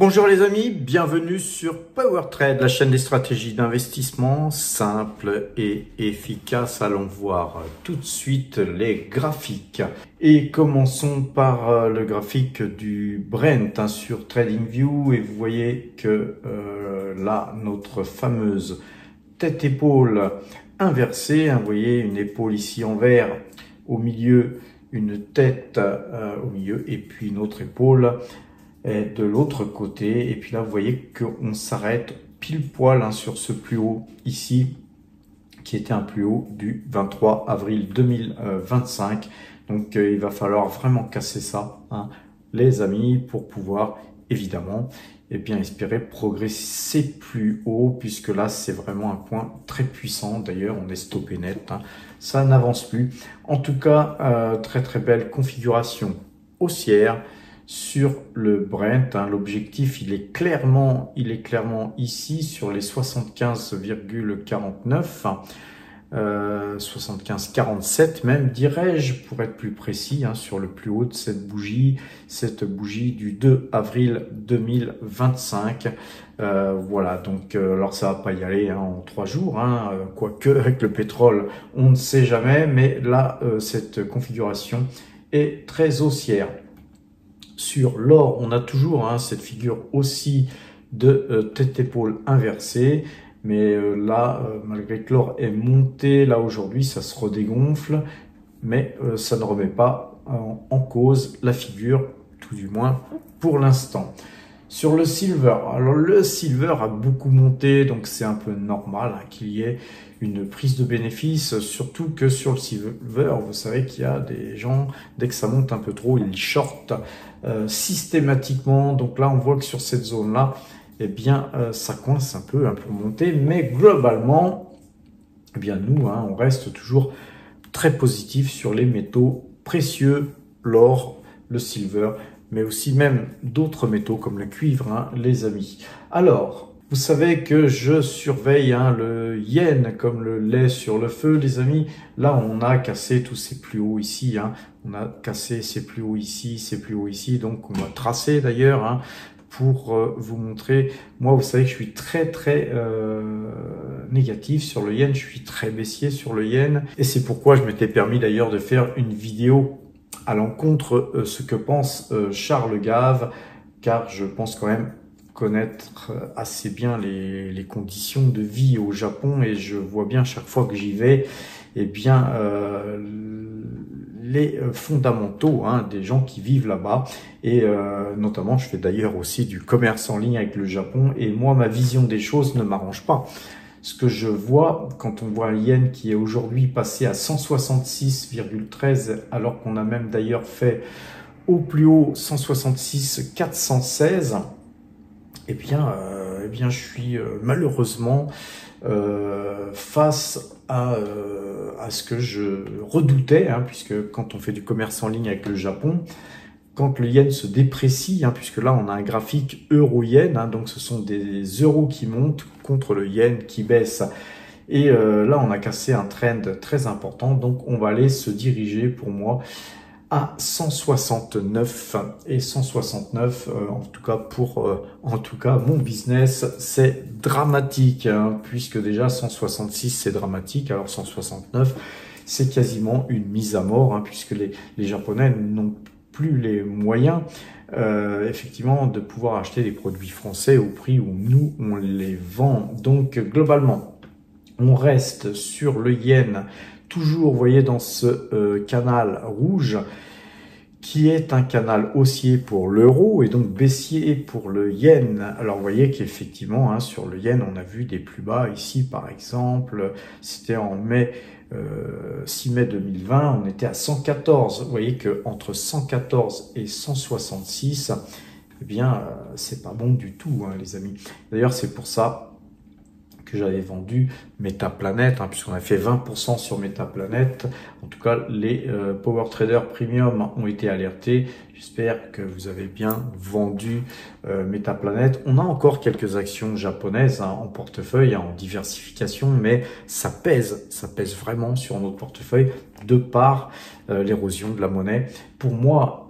Bonjour les amis, bienvenue sur PowerTrade, la chaîne des stratégies d'investissement simples et efficaces. Allons voir tout de suite les graphiques. Et commençons par le graphique du Brent sur TradingView. Et vous voyez que là, notre fameuse tête-épaule inversée, vous voyez une épaule ici en vert, au milieu une tête au milieu et puis une autre épaule de l'autre côté. Et puis là, vous voyez qu'on s'arrête pile poil sur ce plus haut ici, qui était un plus haut du 23 avril 2025. Donc, il va falloir vraiment casser ça, les amis, pour pouvoir, évidemment, espérer progresser plus haut, puisque là, c'est vraiment un point très puissant. D'ailleurs, on est stoppé net. Ça n'avance plus. En tout cas, très belle configuration haussière sur le Brent. L'objectif, il est clairement ici sur les 75,49, 75,47 même, dirais-je, pour être plus précis, sur le plus haut de cette bougie du 2 avril 2025. Voilà, donc alors ça va pas y aller en 3 jours, quoique avec le pétrole, on ne sait jamais, mais là, cette configuration est très haussière. Sur l'or, on a toujours cette figure aussi de tête-épaule inversée. Mais là, malgré que l'or est monté, là aujourd'hui, ça se redégonfle. Mais ça ne remet pas en cause la figure, tout du moins pour l'instant. Sur le silver, alors le silver a beaucoup monté, donc c'est un peu normal qu'il y ait une prise de bénéfice, surtout que sur le silver, vous savez qu'il y a des gens, dès que ça monte un peu trop, ils shortent systématiquement. Donc là, on voit que sur cette zone-là, ça coince un peu pour monter, mais globalement, nous, on reste toujours très positif sur les métaux précieux, l'or, le silver, mais aussi même d'autres métaux comme le cuivre, les amis. Alors, vous savez que je surveille le yen comme le lait sur le feu, les amis. Là, on a cassé tous ces plus hauts ici. On a cassé ces plus hauts ici, ces plus hauts ici. Donc, on va tracer d'ailleurs pour vous montrer. Moi, vous savez que je suis très négatif sur le yen. Je suis très baissier sur le yen. Et c'est pourquoi je m'étais permis d'ailleurs de faire une vidéo à l'encontre de ce que pense Charles Gave, car je pense quand même connaître assez bien les conditions de vie au Japon, et je vois bien chaque fois que j'y vais, les fondamentaux des gens qui vivent là-bas, et notamment je fais d'ailleurs aussi du commerce en ligne avec le Japon, et moi ma vision des choses ne m'arrange pas. Ce que je vois, quand on voit un yen qui est aujourd'hui passé à 166,13, alors qu'on a même d'ailleurs fait au plus haut 166,416, je suis malheureusement face à ce que je redoutais, puisque quand on fait du commerce en ligne avec le Japon, quand le yen se déprécie, puisque là on a un graphique euro-yen, donc ce sont des euros qui montent contre le yen qui baisse. Et là on a cassé un trend très important, donc on va aller se diriger pour moi à 169. Et 169, en tout cas mon business, c'est dramatique, puisque déjà 166 c'est dramatique, alors 169 c'est quasiment une mise à mort, puisque les Japonais n'ont plus les moyens effectivement de pouvoir acheter des produits français au prix où nous on les vend. Donc globalement on reste sur le yen toujours, vous voyez, dans ce canal rouge qui est un canal haussier pour l'euro et donc baissier pour le yen. Alors vous voyez qu'effectivement sur le yen on a vu des plus bas ici, par exemple c'était en 6 mai 2020, on était à 114. Vous voyez que entre 114 et 166, c'est pas bon du tout, les amis. D'ailleurs, c'est pour ça que j'avais vendu Metaplanet, puisqu'on a fait 20% sur Metaplanet. En tout cas, les Power Traders Premium ont été alertés. J'espère que vous avez bien vendu Metaplanet. On a encore quelques actions japonaises en portefeuille, en diversification, mais ça pèse vraiment sur notre portefeuille de par l'érosion de la monnaie. Pour moi,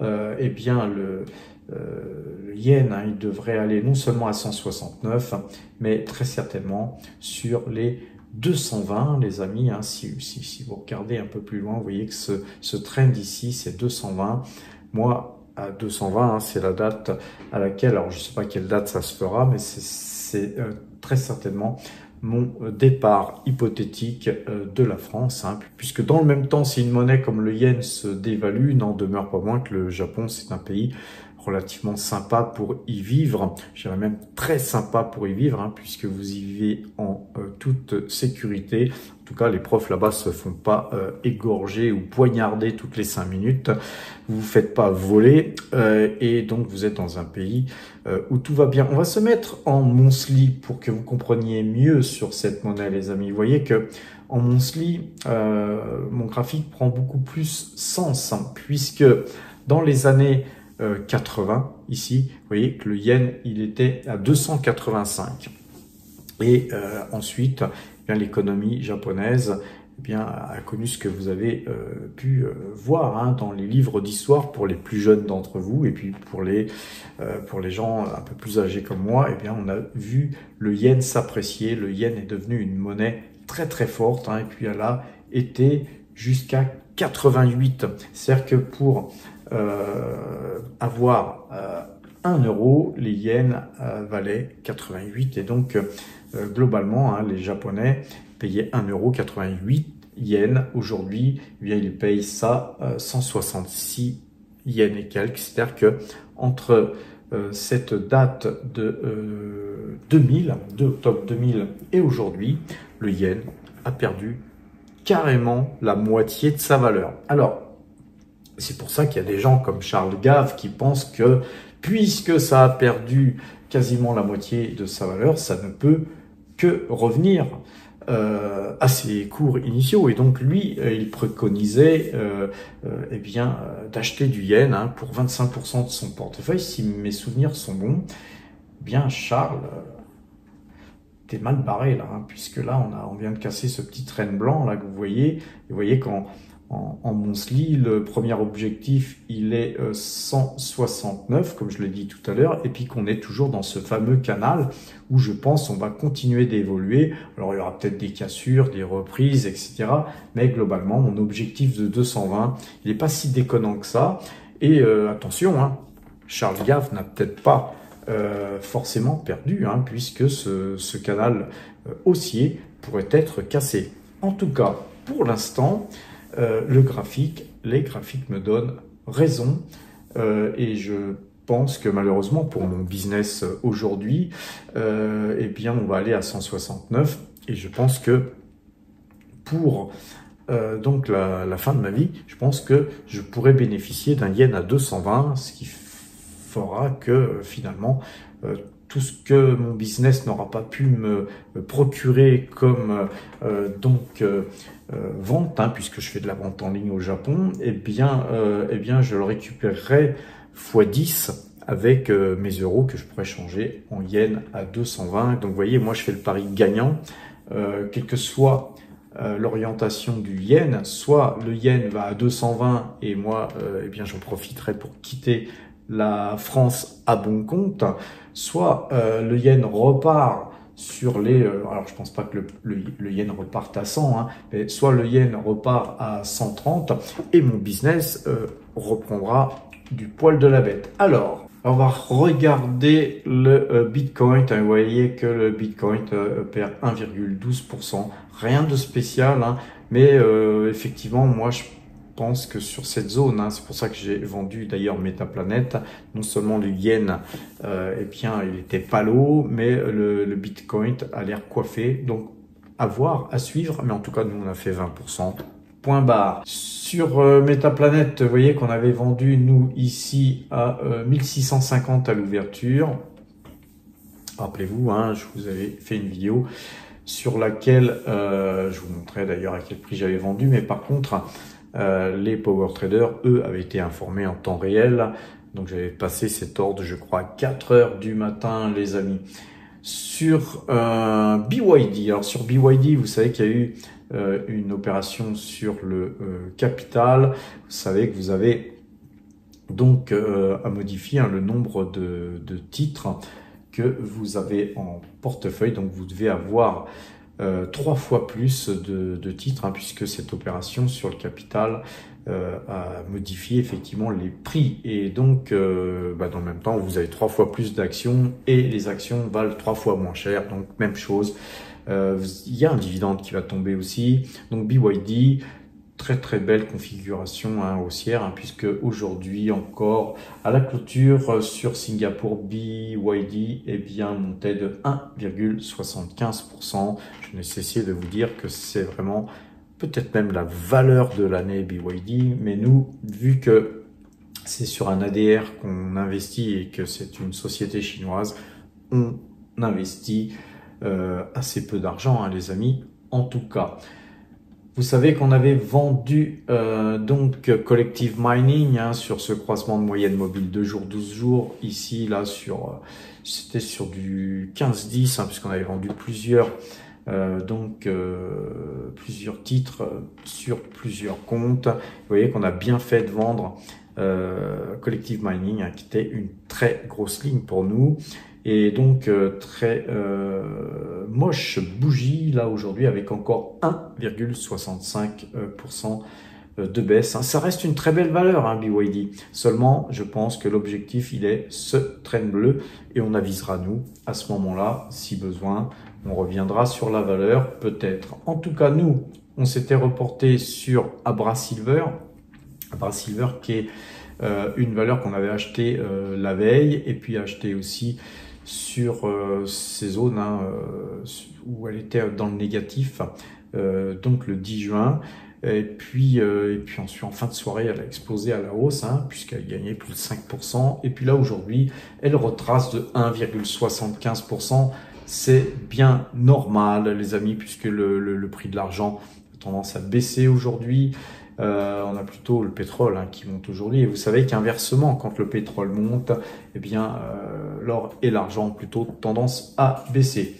le yen, hein, il devrait aller non seulement à 169, mais très certainement sur les 220, les amis. Hein, si vous regardez un peu plus loin, vous voyez que ce trend ici, c'est 220. Moi, à 220, hein, c'est la date à laquelle, alors je ne sais pas quelle date ça se fera, mais c'est très certainement mon départ hypothétique de la France, hein, puisque dans le même temps, si une monnaie comme le yen se dévalue, n'en demeure pas moins que le Japon, c'est un pays relativement sympa pour y vivre, je dirais même très sympa pour y vivre, hein, puisque vous y vivez en toute sécurité. En tout cas, les profs là-bas se font pas égorger ou poignarder toutes les 5 minutes. Vous vous faites pas voler et donc vous êtes dans un pays où tout va bien. On va se mettre en monthly pour que vous compreniez mieux sur cette monnaie, les amis. Vous voyez que en monthly, mon graphique prend beaucoup plus sens, hein, puisque dans les années 80, ici, vous voyez que le yen, il était à 285. Et ensuite, eh bien l'économie japonaise eh bien, a connu ce que vous avez pu voir, hein, dans les livres d'histoire pour les plus jeunes d'entre vous, et puis pour les gens un peu plus âgés comme moi, eh bien, on a vu le yen s'apprécier. Le yen est devenu une monnaie très très forte, hein, et puis elle a été jusqu'à 88. C'est-à-dire que pour avoir 1 euro, les yens valaient 88, et donc globalement, hein, les Japonais payaient 1,88 yens. Aujourd'hui, eh bien, ils payent ça 166 yens et quelques. C'est-à-dire que entre cette date de 2000, 2 octobre 2000 et aujourd'hui, le yen a perdu carrément la moitié de sa valeur. Alors, c'est pour ça qu'il y a des gens comme Charles Gave qui pensent que puisque ça a perdu quasiment la moitié de sa valeur, ça ne peut que revenir à ses cours initiaux. Et donc lui, il préconisait eh bien d'acheter du yen, hein, pour 25% de son portefeuille. Si mes souvenirs sont bons, eh bien Charles, t'es mal barré là, hein, puisque là on vient de casser ce petit train blanc là que vous voyez. Et vous voyez qu'en monthly, le premier objectif, il est 169, comme je l'ai dit tout à l'heure, et puis qu'on est toujours dans ce fameux canal où je pense on va continuer d'évoluer. Alors il y aura peut-être des cassures, des reprises, etc. Mais globalement, mon objectif de 220, il n'est pas si déconnant que ça. Et attention, hein, Charles Gave n'a peut-être pas forcément perdu, hein, puisque ce canal haussier pourrait être cassé. En tout cas, pour l'instant, les graphiques me donnent raison, et je pense que malheureusement pour mon business aujourd'hui, eh bien on va aller à 169, et je pense que pour donc la fin de ma vie, je pense que je pourrais bénéficier d'un yen à 220, ce qui fera que finalement tout ce que mon business n'aura pas pu me procurer comme vente, hein, puisque je fais de la vente en ligne au Japon, eh bien je le récupérerai x10 avec mes euros que je pourrais changer en yens à 220. Donc vous voyez, moi je fais le pari gagnant, quelle que soit l'orientation du yen. Soit le yen va à 220 et moi eh bien j'en profiterai pour quitter la France à bon compte, soit le yen repart sur les... alors je pense pas que le yen reparte à 100, hein, mais soit le yen repart à 130 et mon business reprendra du poil de la bête. Alors, on va regarder le Bitcoin. Vous voyez que le Bitcoin perd 1,12%. Rien de spécial, hein, mais effectivement, moi je pense que sur cette zone, hein, c'est pour ça que j'ai vendu d'ailleurs Metaplanet, non seulement le yen, eh bien, il était palo, mais le Bitcoin a l'air coiffé. Donc, à voir, à suivre, mais en tout cas, nous, on a fait 20%. Point barre. Sur Metaplanet, vous voyez qu'on avait vendu, nous, ici, à 1650 à l'ouverture. Rappelez-vous, hein, je vous avais fait une vidéo sur laquelle je vous montrais d'ailleurs à quel prix j'avais vendu, mais par contre, les power traders, eux, avaient été informés en temps réel. Donc, j'avais passé cet ordre, je crois, à 4 heures du matin, les amis. Sur BYD, alors sur BYD, vous savez qu'il y a eu une opération sur le capital. Vous savez que vous avez donc à modifier le nombre de titres que vous avez en portefeuille. Donc vous devez avoir 3 fois plus de titres, puisque cette opération sur le capital a modifié effectivement les prix. Et donc, dans le même temps, vous avez 3 fois plus d'actions et les actions valent 3 fois moins cher. Donc, même chose. Il y a un dividende qui va tomber aussi. Donc, BYD, très belle configuration haussière, puisque aujourd'hui encore à la clôture sur Singapour, BYD montait de 1,75%. Je n'ai cessé de vous dire que c'est vraiment peut-être même la valeur de l'année BYD, mais nous, vu que c'est sur un ADR qu'on investit et que c'est une société chinoise, on investit assez peu d'argent, les amis, en tout cas. Vous savez qu'on avait vendu donc Collective Mining sur ce croisement de moyenne mobile 2 jours, 12 jours. Ici, là, c'était sur du 15-10, puisqu'on avait vendu plusieurs titres sur plusieurs comptes. Vous voyez qu'on a bien fait de vendre Collective Mining, qui était une très grosse ligne pour nous. Et donc très moche bougie là aujourd'hui avec encore 1,65% de baisse. Ça reste une très belle valeur, BYD. Seulement, je pense que l'objectif, il est ce train bleu et on avisera nous à ce moment-là, si besoin. On reviendra sur la valeur, peut-être. En tout cas, nous, on s'était reporté sur Abra Silver. Abra Silver qui est une valeur qu'on avait achetée la veille et puis acheté aussi sur ces zones où elle était dans le négatif, donc le 10 juin. Et puis ensuite, en fin de soirée, elle a explosé à la hausse, puisqu'elle gagnait plus de 5%. Et puis là, aujourd'hui, elle retrace de 1,75%. C'est bien normal, les amis, puisque le prix de l'argent a tendance à baisser aujourd'hui. On a plutôt le pétrole qui monte aujourd'hui. Et vous savez qu'inversement, quand le pétrole monte, l'or et l'argent ont plutôt tendance à baisser.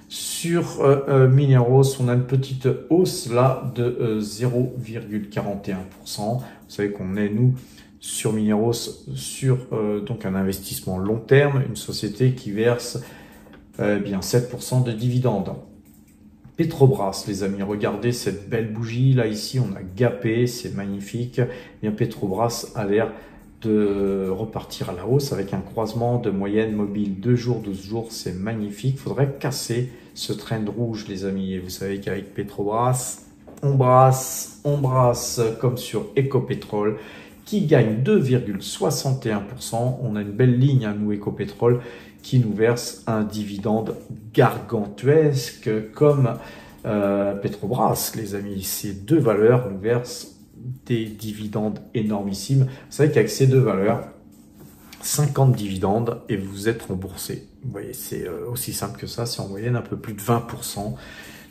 Sur Mineros, on a une petite hausse là de 0,41%. Vous savez qu'on est, nous, sur Mineros, sur donc un investissement long terme, une société qui verse 7% de dividendes. Petrobras, les amis, regardez cette belle bougie. Là, ici, on a gapé, c'est magnifique. Petrobras a l'air de repartir à la hausse avec un croisement de moyenne mobile 2 jours, 12 jours. C'est magnifique. Il faudrait casser ce trend rouge, les amis. Et vous savez qu'avec Petrobras, on brasse comme sur Ecopetrol qui gagne 2,61%. On a une belle ligne, nous, Ecopetrol, qui nous verse un dividende gargantuesque comme Petrobras, les amis. Ces deux valeurs nous versent des dividendes énormissimes. Vous savez qu'avec ces deux valeurs, 50 dividendes et vous êtes remboursé. Vous voyez, c'est aussi simple que ça. C'est en moyenne un peu plus de 20%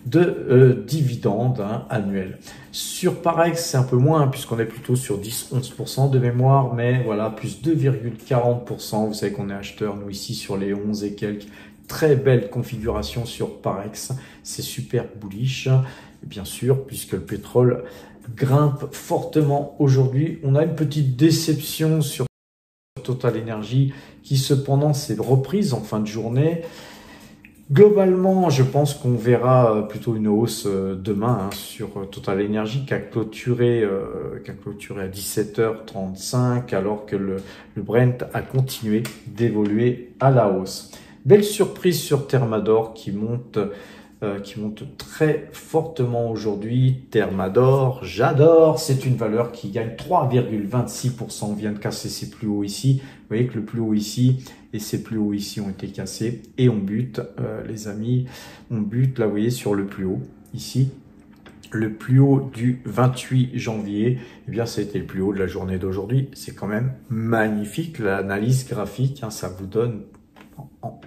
de dividendes annuels. Sur Parex, c'est un peu moins, puisqu'on est plutôt sur 10-11% de mémoire, mais voilà, plus 2,40%. Vous savez qu'on est acheteur, nous, ici, sur les 11 et quelques. Très belle configuration sur Parex. C'est super bullish, bien sûr, puisque le pétrole grimpe fortement aujourd'hui. On a une petite déception sur Total Energy, qui cependant s'est reprise en fin de journée. Globalement, je pense qu'on verra plutôt une hausse demain sur Total Energy qui a clôturé à 17h35 alors que le Brent a continué d'évoluer à la hausse. Belle surprise sur Thermador qui monte très fortement aujourd'hui. Thermador, j'adore, c'est une valeur qui gagne 3,26%. On vient de casser ses plus hauts ici. Vous voyez que le plus haut ici et ses plus hauts ici ont été cassés et on bute, les amis, on bute là, vous voyez, sur le plus haut ici. Le plus haut du 28 janvier, ça a été le plus haut de la journée d'aujourd'hui. C'est quand même magnifique, l'analyse graphique, ça vous donne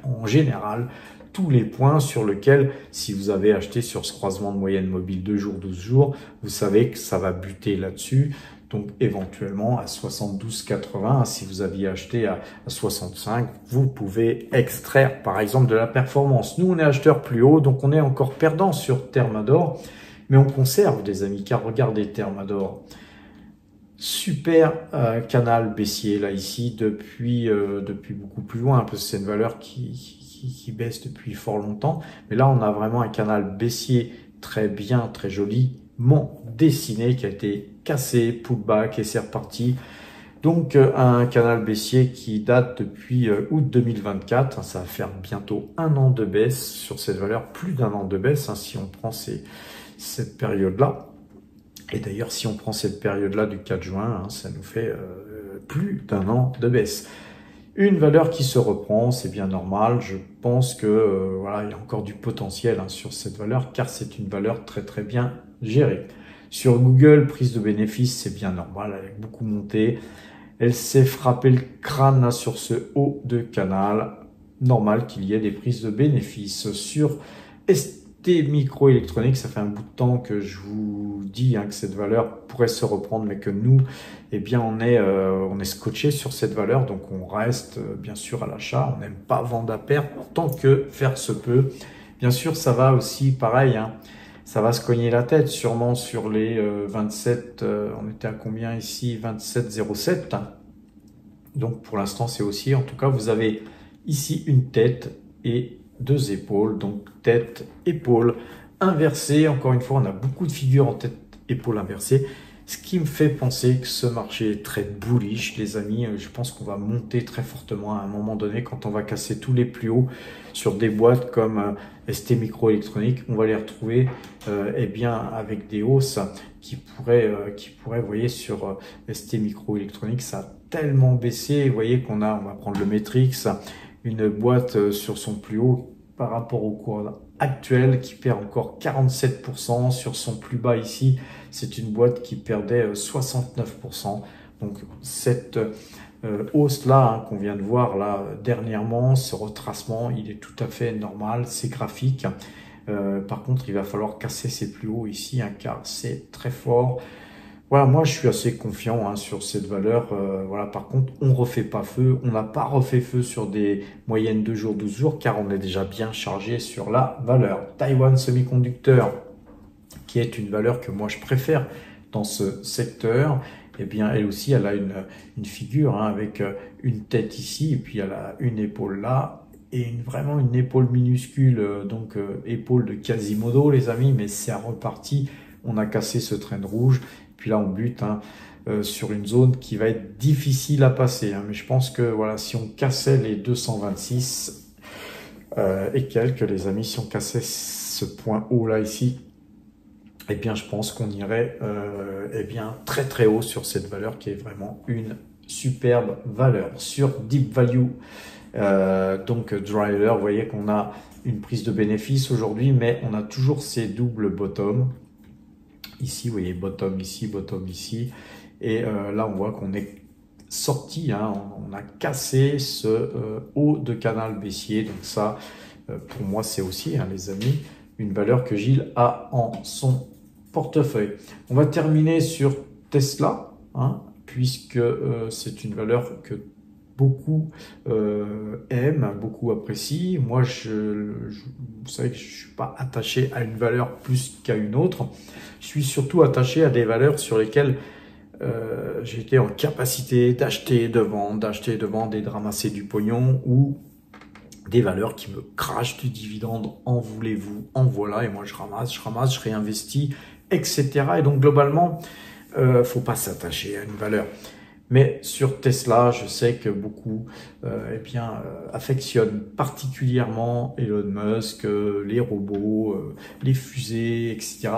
en général tous les points sur lesquels, si vous avez acheté sur ce croisement de moyenne mobile 2 jours, 12 jours, vous savez que ça va buter là-dessus. Donc, éventuellement, à 72,80, si vous aviez acheté à 65, vous pouvez extraire, par exemple, de la performance. Nous, on est acheteur plus haut, donc on est encore perdant sur Thermador, mais on conserve, les amis, car regardez Thermador. super canal baissier là ici depuis beaucoup plus loin, parce que c'est une valeur qui baisse depuis fort longtemps. Mais là, on a vraiment un canal baissier très bien, très joliment dessiné, qui a été cassé, pullback, et c'est reparti. Donc un canal baissier qui date depuis août 2024, ça va faire bientôt 1 an de baisse sur cette valeur, plus d'1 an de baisse si on prend cette période-là. Et d'ailleurs, si on prend cette période-là du 4 juin, ça nous fait plus d'1 an de baisse. Une valeur qui se reprend, c'est bien normal. Je pense que voilà, il y a encore du potentiel sur cette valeur, car c'est une valeur très très bien gérée. Sur Google, prise de bénéfice, c'est bien normal, elle a beaucoup monté. Elle s'est frappé le crâne sur ce haut de canal. Normal qu'il y ait des prises de bénéfices. Sur ST Microélectronique, ça fait un bout de temps que je vous dis que cette valeur pourrait se reprendre, mais que nous, eh bien, on est scotché sur cette valeur, donc on reste bien sûr à l'achat. On n'aime pas vendre à perte tant que faire se peut. Bien sûr, ça va aussi, pareil, ça va se cogner la tête, sûrement sur les 27, on était à combien ici? 27,07. Donc pour l'instant, c'est aussi, en tout cas, vous avez ici une tête et 2 épaules. Donc tête, épaule inversée. Encore une fois, on a beaucoup de figures en tête, épaule inversée. Ce qui me fait penser que ce marché est très bullish, les amis. Je pense qu'on va monter très fortement à un moment donné quand on va casser tous les plus hauts sur des boîtes comme ST Microélectronique. On va les retrouver eh bien, avec des hausses qui pourraient, vous voyez, sur ST Microélectronique, ça a tellement baissé. Vous voyez on va prendre le Matrix, une boîte sur son plus haut par rapport au cours actuel qui perd encore 47% sur son plus bas ici. C'est une boîte qui perdait 69%. Donc cette hausse-là qu'on vient de voir là dernièrement, ce retracement, il est tout à fait normal, c'est graphique. Par contre, il va falloir casser ces plus hauts ici, car c'est très fort. Voilà, moi je suis assez confiant sur cette valeur. Voilà, par contre, on refait pas feu. On n'a pas refait feu sur des moyennes 2 jours, 12 jours, car on est déjà bien chargé sur la valeur. Taiwan Semiconductor, qui est une valeur que moi je préfère dans ce secteur. Eh bien, elle aussi, elle a une figure avec une tête ici, et puis elle a une épaule là, et vraiment une épaule minuscule, donc épaule de Quasimodo, les amis, mais c'est reparti. On a cassé ce train rouge. Puis là, on bute sur une zone qui va être difficile à passer. Mais je pense que voilà, si on cassait les 226 et quelques, les amis, si on cassait ce point haut là ici, eh bien, je pense qu'on irait eh bien, très très haut sur cette valeur qui est vraiment une superbe valeur. Sur Deep Value, donc Driver, vous voyez qu'on a une prise de bénéfice aujourd'hui, mais on a toujours ces doubles bottoms. Ici, vous voyez, bottom ici. Et là, on voit qu'on est sorti, on a cassé ce haut de canal baissier. Donc ça, pour moi, c'est aussi, les amis, une valeur que Gilles a en son portefeuille. On va terminer sur Tesla, puisque c'est une valeur que beaucoup aiment, beaucoup apprécient. Moi, vous savez que je ne suis pas attaché à une valeur plus qu'à une autre. Je suis surtout attaché à des valeurs sur lesquelles j'ai été en capacité d'acheter, de vendre et de ramasser du pognon, ou des valeurs qui me crachent du dividende. En voulez-vous, en voilà. Et moi, je ramasse, je réinvestis, etc. Et donc, globalement, faut pas s'attacher à une valeur. Mais sur Tesla, je sais que beaucoup affectionnent particulièrement Elon Musk, les robots, les fusées, etc.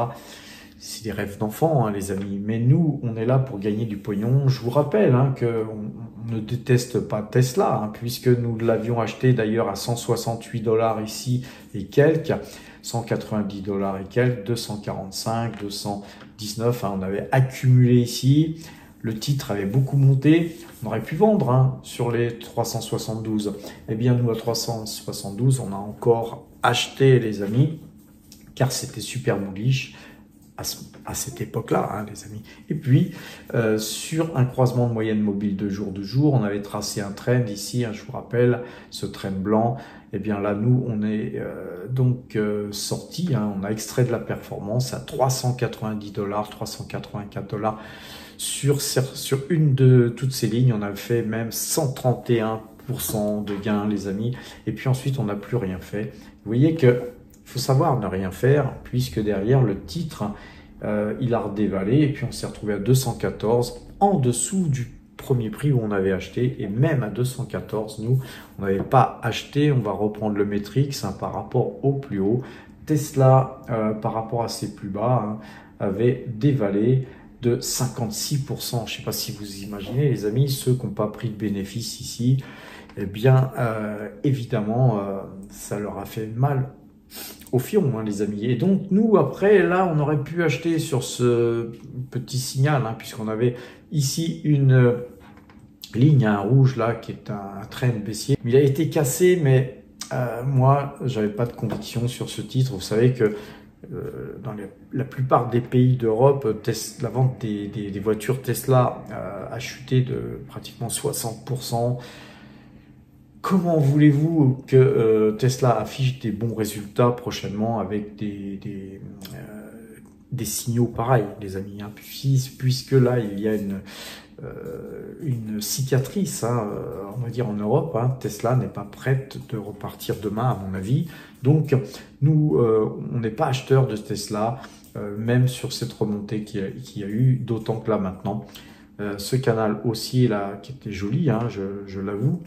C'est des rêves d'enfants, les amis. Mais nous, on est là pour gagner du pognon. Je vous rappelle qu'on ne déteste pas Tesla, puisque nous l'avions acheté d'ailleurs à 168 $ ici et quelques, 190 $ et quelques, 245, 219. On avait accumulé ici. Le titre avait beaucoup monté, on aurait pu vendre sur les 372. Eh bien, nous, à 372, on a encore acheté, les amis, car c'était super bullish à cette époque-là, les amis. Et puis, sur un croisement de moyenne mobile de jour, on avait tracé un trend ici, je vous rappelle, ce trend blanc. Eh bien là, nous, on est donc sorti, on a extrait de la performance à 390 $, 384 $ Sur une de toutes ces lignes, on a fait même 131% de gains, les amis. Et puis ensuite, on n'a plus rien fait. Vous voyez que faut savoir ne rien faire, puisque derrière le titre, il a redévalé. Et puis on s'est retrouvé à 214, en dessous du premier prix où on avait acheté. Et même à 214, nous, on n'avait pas acheté. On va reprendre le Matrix par rapport au plus haut. Tesla, par rapport à ses plus bas, avait dévalé de 56%. Je ne sais pas si vous imaginez, les amis, ceux qui n'ont pas pris de bénéfice ici, eh bien, évidemment, ça leur a fait mal au fion, les amis. Et donc, nous, après, là, on aurait pu acheter sur ce petit signal, puisqu'on avait ici une ligne, un rouge, là, qui est un trend baissier. Il a été cassé, mais moi, j'avais pas de conviction sur ce titre. Vous savez que dans la plupart des pays d'Europe, la vente des voitures Tesla a chuté de pratiquement 60%. Comment voulez-vous que Tesla affiche des bons résultats prochainement avec des signaux pareils, les amis, puisque là, il y a une cicatrice, on va dire en Europe. Tesla n'est pas prête de repartir demain, à mon avis. Donc, nous, on n'est pas acheteurs de Tesla, même sur cette remontée qu'il y a eu, d'autant que là, maintenant, ce canal haussier, là, qui était joli, je l'avoue,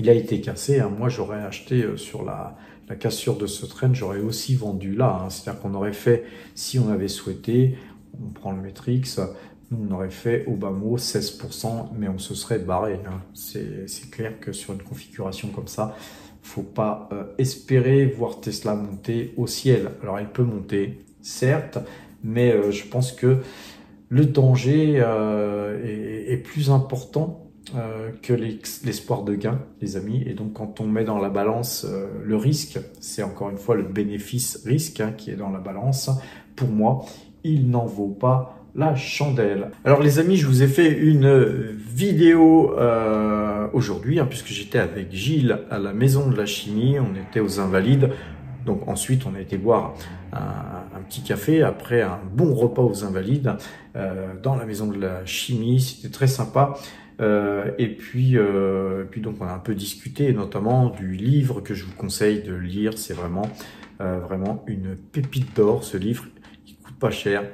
il a été cassé. Moi, j'aurais acheté sur la cassure de ce trend, j'aurais aussi vendu là. C'est-à-dire qu'on aurait fait, si on avait souhaité, on prend le Matrix, on aurait fait au bas mot 16%, mais on se serait barré. C'est clair que sur une configuration comme ça, faut pas espérer voir Tesla monter au ciel. Alors, elle peut monter, certes, mais je pense que le danger est plus important que l'espoir de gain, les amis. Et donc, quand on met dans la balance le risque, c'est encore une fois le bénéfice-risque qui est dans la balance. Pour moi, il n'en vaut pas la chandelle. Alors les amis, je vous ai fait une vidéo aujourd'hui, puisque j'étais avec Gilles à la Maison de la Chimie. On était aux Invalides. Donc ensuite, on a été boire un petit café après un bon repas aux Invalides dans la Maison de la Chimie. C'était très sympa. Et puis donc on a un peu discuté, notamment du livre que je vous conseille de lire. C'est vraiment une pépite d'or, ce livre. Il coûte pas cher.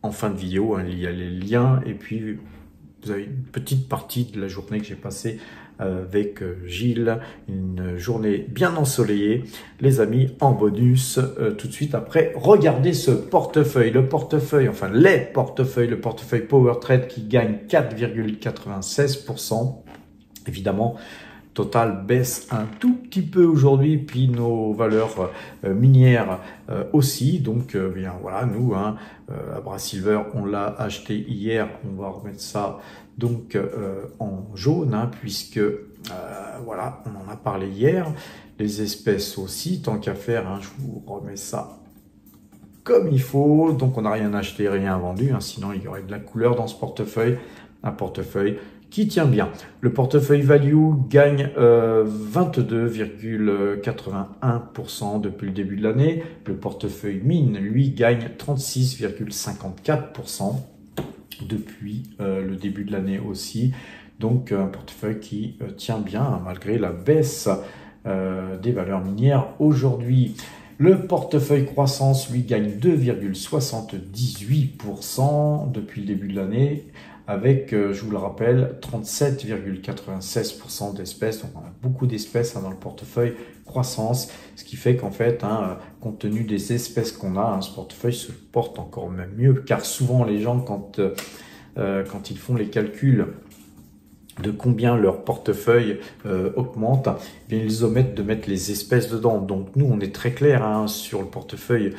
En fin de vidéo, il y a les liens, et puis vous avez une petite partie de la journée que j'ai passée avec Gilles, une journée bien ensoleillée, les amis, en bonus, tout de suite après. Regardez ce portefeuille, le portefeuille Power Trade qui gagne 4,96%. Évidemment, Total baisse un tout petit peu aujourd'hui, puis nos valeurs minières aussi. Donc, bien voilà, nous, Abra Silver, on l'a acheté hier. On va remettre ça donc en jaune, puisque voilà, on en a parlé hier. Les espèces aussi, tant qu'à faire, je vous remets ça comme il faut. Donc, on n'a rien acheté, rien vendu, sinon il y aurait de la couleur dans ce portefeuille. Un portefeuille qui tient bien. Le portefeuille value gagne 22,81% depuis le début de l'année. Le portefeuille mine, lui, gagne 36,54% depuis le début de l'année aussi. Donc, un portefeuille qui tient bien malgré la baisse des valeurs minières aujourd'hui. Le portefeuille croissance, lui, gagne 2,78% depuis le début de l'année, avec, je vous le rappelle, 37,96% d'espèces. Donc, on a beaucoup d'espèces dans le portefeuille croissance, ce qui fait qu'en fait, compte tenu des espèces qu'on a, ce portefeuille se porte encore même mieux, car souvent les gens, quand ils font les calculs de combien leur portefeuille augmente, bien, ils omettent de mettre les espèces dedans. Donc nous, on est très clair sur le portefeuille,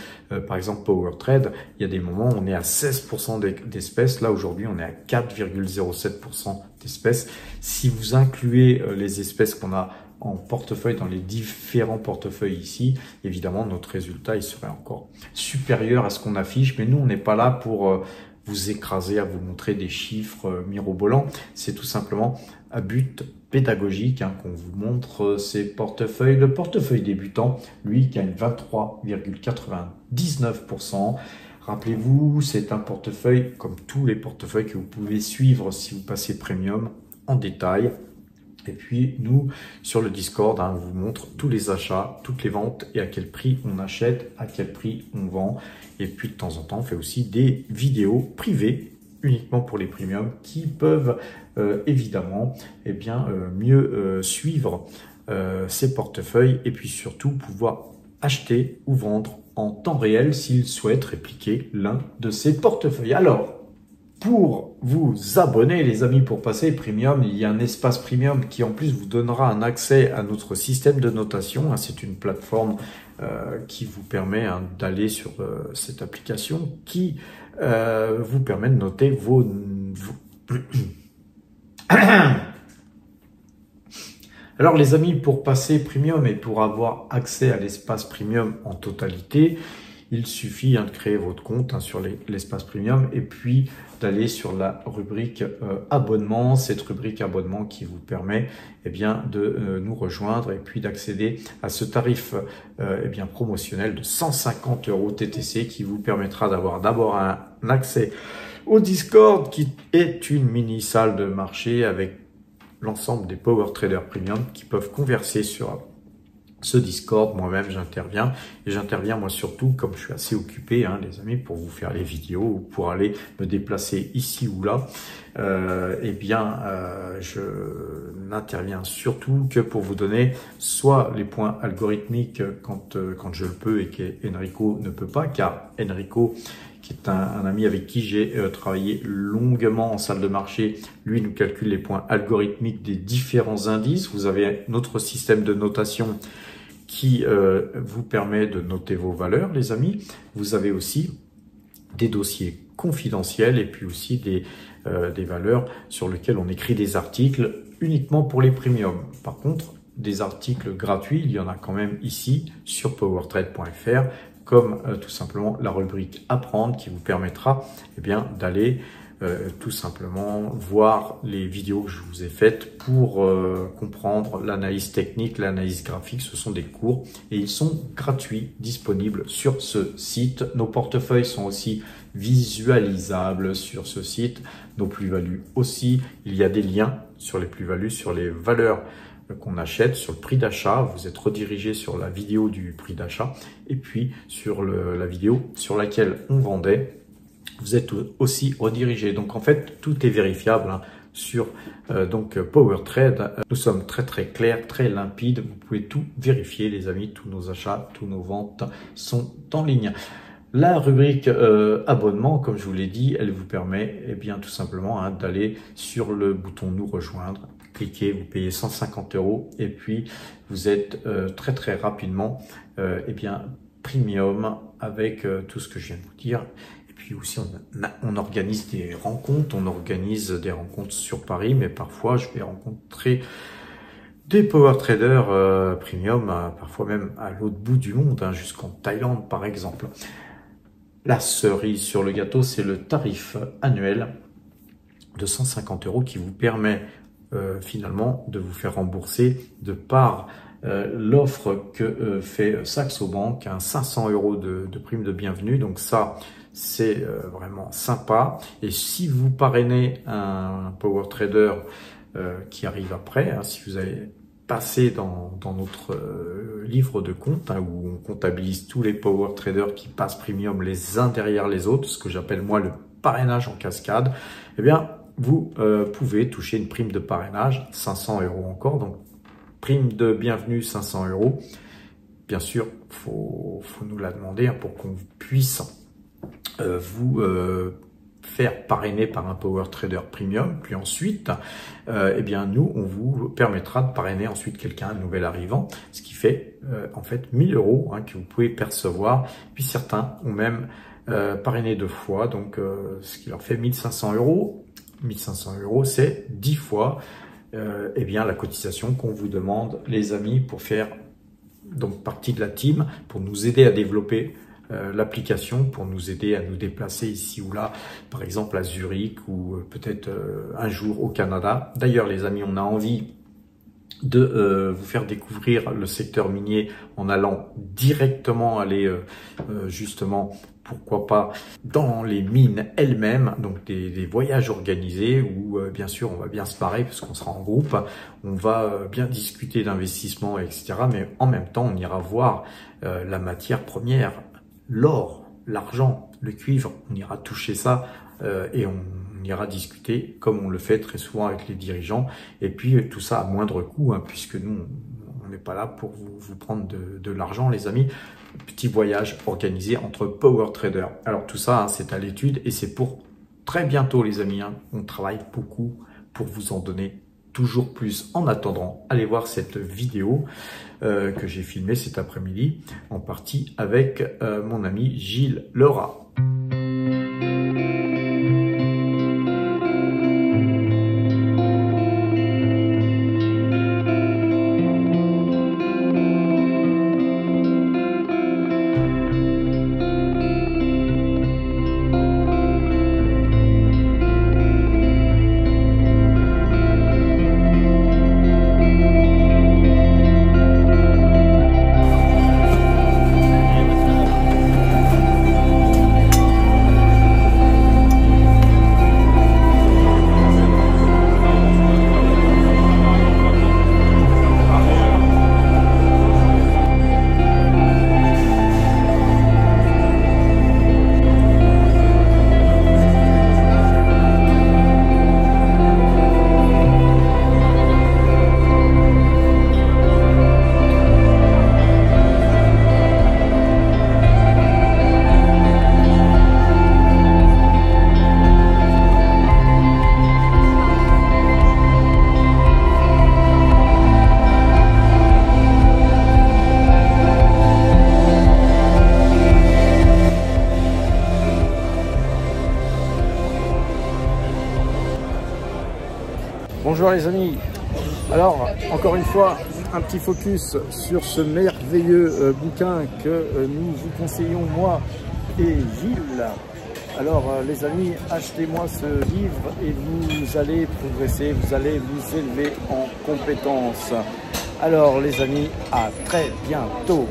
par exemple Power Trade, il y a des moments où on est à 16% d'espèces. Là, aujourd'hui, on est à 4,07% d'espèces. Si vous incluez les espèces qu'on a en portefeuille dans les différents portefeuilles ici, évidemment, notre résultat, il serait encore supérieur à ce qu'on affiche. Mais nous, on n'est pas là pour vous écraser, à vous montrer des chiffres mirobolants. C'est tout simplement à but pédagogique qu'on vous montre ces portefeuilles. Le portefeuille débutant, lui, gagne 23,99%. Rappelez-vous, c'est un portefeuille comme tous les portefeuilles que vous pouvez suivre si vous passez Premium en détail. Et puis nous, sur le Discord, on vous montre tous les achats, toutes les ventes et à quel prix on achète, à quel prix on vend. Et puis de temps en temps, on fait aussi des vidéos privées uniquement pour les premiums qui peuvent évidemment mieux suivre ces portefeuilles et puis surtout pouvoir acheter ou vendre en temps réel s'ils souhaitent répliquer l'un de ces portefeuilles. Alors, pour vous abonner, les amis, pour passer Premium, il y a un espace Premium qui en plus vous donnera un accès à notre système de notation. C'est une plateforme qui vous permet d'aller sur cette application qui vous permet de noter vos... Alors les amis, pour passer Premium et pour avoir accès à l'espace Premium en totalité, il suffit de créer votre compte sur l'espace Premium et puis d'aller sur la rubrique abonnement, cette rubrique abonnement qui vous permet de nous rejoindre et puis d'accéder à ce tarif promotionnel de 150 € TTC qui vous permettra d'avoir d'abord un accès au Discord qui est une mini salle de marché avec l'ensemble des Power Traders Premium qui peuvent converser sur ce Discord. Moi-même, j'interviens et j'interviens moi surtout comme je suis assez occupé, les amis, pour vous faire les vidéos ou pour aller me déplacer ici ou là. Je n'interviens surtout que pour vous donner soit les points algorithmiques quand je le peux et qu'Enrico ne peut pas, car Enrico, qui est un ami avec qui j'ai travaillé longuement en salle de marché, lui nous calcule les points algorithmiques des différents indices. Vous avez notre système de notation qui vous permet de noter vos valeurs, les amis. Vous avez aussi des dossiers confidentiels et puis aussi des valeurs sur lesquelles on écrit des articles uniquement pour les premiums. Par contre, des articles gratuits, il y en a quand même ici sur powertrade.fr, comme tout simplement la rubrique apprendre qui vous permettra d'aller tout simplement voir les vidéos que je vous ai faites pour comprendre l'analyse technique, l'analyse graphique. Ce sont des cours et ils sont gratuits, disponibles sur ce site. Nos portefeuilles sont aussi visualisables sur ce site, nos plus-values aussi. Il y a des liens sur les plus-values, sur les valeurs qu'on achète, sur le prix d'achat. Vous êtes redirigé sur la vidéo du prix d'achat et puis sur la vidéo sur laquelle on vendait. Vous êtes aussi redirigé. Donc en fait, tout est vérifiable sur PowerTrade. Nous sommes très clairs, très limpides. Vous pouvez tout vérifier, les amis. Tous nos achats, tous nos ventes sont en ligne. La rubrique abonnement, comme je vous l'ai dit, elle vous permet tout simplement d'aller sur le bouton nous rejoindre. Cliquez, vous payez 150 € et puis vous êtes très rapidement premium avec tout ce que je viens de vous dire. Et puis aussi on organise des rencontres, sur Paris, mais parfois je vais rencontrer des power traders premium, parfois même à l'autre bout du monde, jusqu'en Thaïlande par exemple. La cerise sur le gâteau, c'est le tarif annuel de 150 € qui vous permet finalement de vous faire rembourser de par l'offre que fait Saxo Bank, 500 € de prime de bienvenue. Donc ça, c'est vraiment sympa. Et si vous parrainez un power trader qui arrive après, si vous avez passé dans notre livre de compte où on comptabilise tous les power traders qui passent premium les uns derrière les autres, ce que j'appelle moi le parrainage en cascade, vous pouvez toucher une prime de parrainage, 500 € encore, donc prime de bienvenue 500 €. Bien sûr, faut nous la demander pour qu'on puisse vous faire parrainer par un power trader premium. Puis ensuite, nous, on vous permettra de parrainer ensuite quelqu'un, un nouvel arrivant, ce qui fait en fait 1000 € que vous pouvez percevoir. Puis certains ont même parrainé 2 fois, donc ce qui leur fait 1500 €. 1500 €, c'est 10 fois la cotisation qu'on vous demande, les amis, pour faire donc partie de la team, pour nous aider à développer l'application, pour nous aider à nous déplacer ici ou là, par exemple à Zurich ou peut-être un jour au Canada. D'ailleurs, les amis, on a envie de vous faire découvrir le secteur minier en allant directement justement pourquoi pas dans les mines elles-mêmes, donc des voyages organisés où bien sûr on va bien se marrer parce qu'on sera en groupe, on va bien discuter d'investissement, etc. Mais en même temps, on ira voir la matière première, l'or, l'argent, le cuivre, on ira toucher ça et on ira discuter comme on le fait très souvent avec les dirigeants. Et puis tout ça à moindre coût, hein, puisque nous, on n'est pas là pour vous prendre de l'argent, les amis. Petit voyage organisé entre power traders. Alors tout ça, hein, c'est à l'étude et c'est pour très bientôt, les amis. Hein. On travaille beaucoup pour vous en donner toujours plus. En attendant, allez voir cette vidéo que j'ai filmée cet après-midi en partie avec mon ami Gilles Lerat. Bonjour les amis, alors encore une fois un petit focus sur ce merveilleux bouquin que nous vous conseillons, moi et Gilles. Alors les amis, achetez-moi ce livre et vous allez progresser, vous allez vous élever en compétences. Alors les amis, à très bientôt.